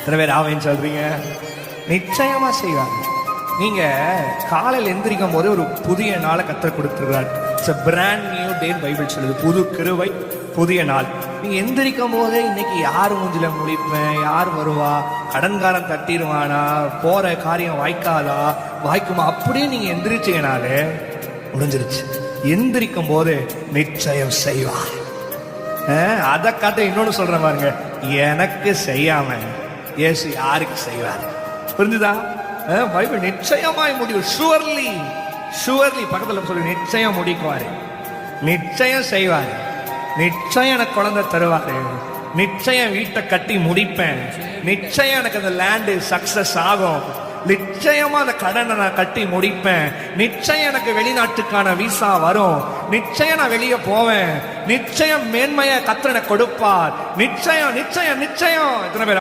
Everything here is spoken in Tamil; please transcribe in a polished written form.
எத்தனை பேர் ஆமைன்னு சொல்றீங்க? நிச்சயமா செய்வார். நீங்க காலையில் எந்திரிக்கும் போது ஒரு புதிய நாளை கத்தர் கொடுத்துருக்கிறார். It's a brand new day Bible சொல்லுது. புது கிருபை, புதிய நாள். நீங்க எந்திரிக்கும் போதே இன்னைக்கு யார் மூஞ்சில முடிப்பேன், யார் வருவா, கடன்காரன் தட்டிடுவானா, போற காரியம் வாய்க்காதா, வாய்க்குமா, அப்படியே நீங்க எந்திரிச்சீங்கனாலே முடிஞ்சிருச்சு. எந்திரிக்கும் போது நிச்சயம் செய்வார். அதை காட்ட இன்னொன்னு சொல்றேன் பாருங்க, எனக்கு செய்யாம இயேசு யாருக்கு செய்வார்? புரிஞ்சுதா? பைபிள் நிச்சயமாய் முடிவு. ஷுவர்லி, ஷுவர்லி பக்கத்துல சொல்லி நிச்சயம் முடிக்குவாரு, நிச்சயம் செய்வாரு, நிச்சயம் எனக்கு குழந்தை தருவாரு, நிச்சயம் வீட்டை கட்டி முடிப்பேன், நிச்சயம் எனக்கு அந்த லேண்டு சக்சஸ் ஆகும், நிச்சயமா அந்த கடனை நான் கட்டி முடிப்பேன், நிச்சயம் எனக்கு வெளிநாட்டுக்கான விசா வரும், நிச்சயம் நான் வெளியே போவேன், நிச்சயம் மேன்மையை கர்த்தர் எனக்கு கொடுப்பார், நிச்சயம் நிச்சயம் நிச்சயம். எத்தனை பேர்